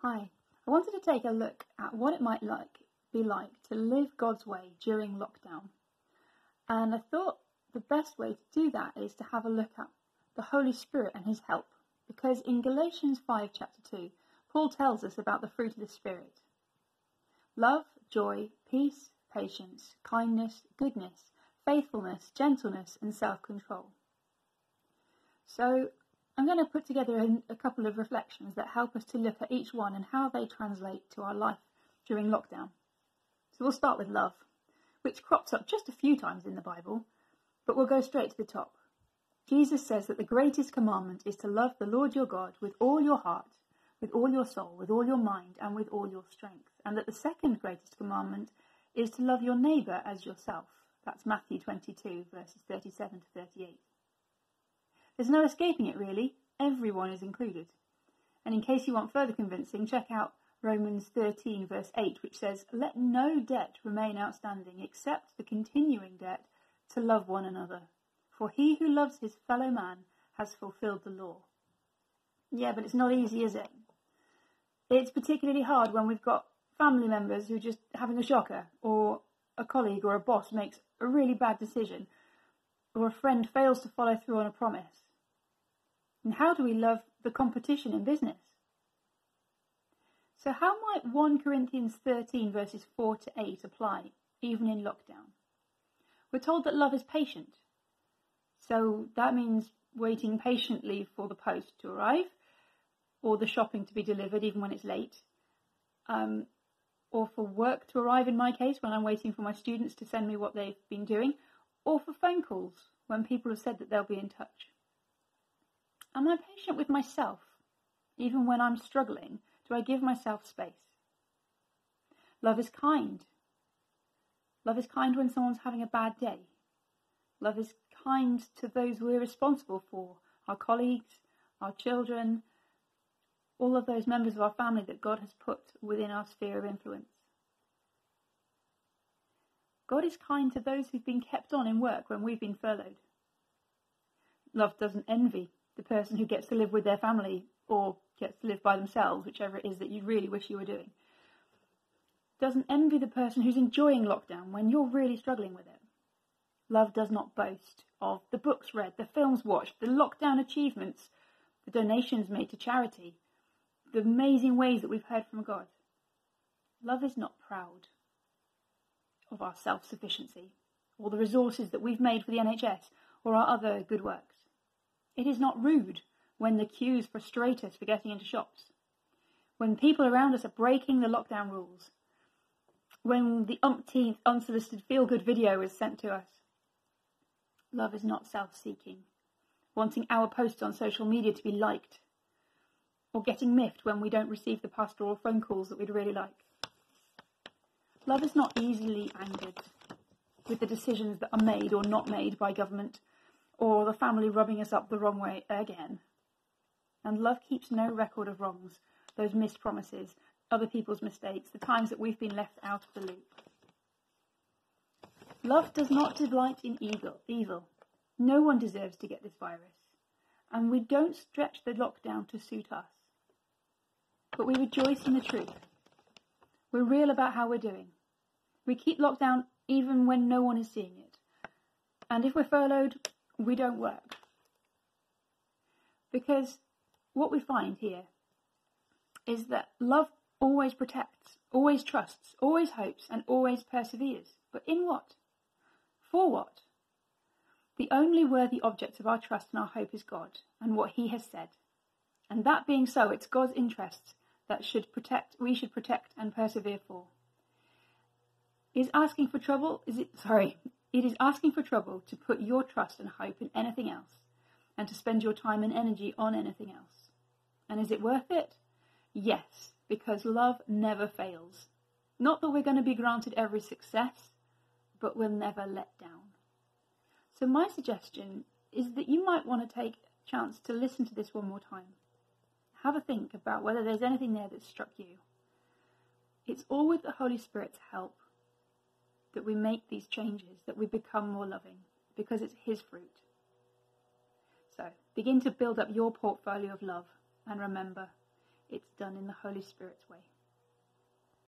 Hi. I wanted to take a look at what it might be like to live God's way during lockdown. And I thought the best way to do that is to have a look at the Holy Spirit and his help. Because in Galatians 5 chapter 2, Paul tells us about the fruit of the Spirit. Love, joy, peace, patience, kindness, goodness, faithfulness, gentleness and self-control. So I'm going to put together a couple of reflections that help us to look at each one and how they translate to our life during lockdown. So we'll start with love, which crops up just a few times in the Bible, but we'll go straight to the top. Jesus says that the greatest commandment is to love the Lord your God with all your heart, with all your soul, with all your mind, and with all your strength. And that the second greatest commandment is to love your neighbour as yourself. That's Matthew 22, verses 37 to 38. There's no escaping it, really. Everyone is included. And in case you want further convincing, check out Romans 13, verse 8, which says, "Let no debt remain outstanding except the continuing debt to love one another. For he who loves his fellow man has fulfilled the law." Yeah, but it's not easy, is it? It's particularly hard when we've got family members who are just having a shocker, or a colleague or a boss makes a really bad decision, or a friend fails to follow through on a promise. And how do we love the competition in business? So how might 1 Corinthians 13 verses 4 to 8 apply, even in lockdown? We're told that love is patient. So that means waiting patiently for the post to arrive, or the shopping to be delivered even when it's late, or for work to arrive in my case when I'm waiting for my students to send me what they've been doing, or for phone calls when people have said that they'll be in touch. Am I patient with myself, even when I'm struggling? Do I give myself space? Love is kind. Love is kind when someone's having a bad day. Love is kind to those we're responsible for, our colleagues, our children, all of those members of our family that God has put within our sphere of influence. God is kind to those who've been kept on in work when we've been furloughed. Love doesn't envy the person who gets to live with their family or gets to live by themselves, whichever it is that you really wish you were doing. Doesn't envy the person who's enjoying lockdown when you're really struggling with it. Love does not boast of the books read, the films watched, the lockdown achievements, the donations made to charity, the amazing ways that we've heard from God. Love is not proud of our self-sufficiency or the resources that we've made for the NHS or our other good works. It is not rude when the queues frustrate us for getting into shops, when people around us are breaking the lockdown rules, when the umpteenth unsolicited feel-good video is sent to us. Love is not self-seeking, wanting our posts on social media to be liked, or getting miffed when we don't receive the pastoral phone calls that we'd really like. Love is not easily angered with the decisions that are made or not made by government, or the family rubbing us up the wrong way again. And love keeps no record of wrongs, those missed promises, other people's mistakes, the times that we've been left out of the loop. Love does not delight in evil. No one deserves to get this virus. And we don't stretch the lockdown to suit us. But we rejoice in the truth. We're real about how we're doing. We keep lockdown even when no one is seeing it. And if we're furloughed, we don't work. Because what we find here is that love always protects, always trusts, always hopes, and always perseveres. But in what? For what? The only worthy object of our trust and our hope is God and what he has said. And that being so, it's God's interests that we should protect and persevere for. It is asking for trouble to put your trust and hope in anything else and to spend your time and energy on anything else. And is it worth it? Yes, because love never fails. Not that we're going to be granted every success, but we'll never let down. So my suggestion is that you might want to take a chance to listen to this one more time. Have a think about whether there's anything there that struck you. It's all with the Holy Spirit's help that we make these changes, that we become more loving, because it's his fruit. So begin to build up your portfolio of love, and remember, it's done in the Holy Spirit's way.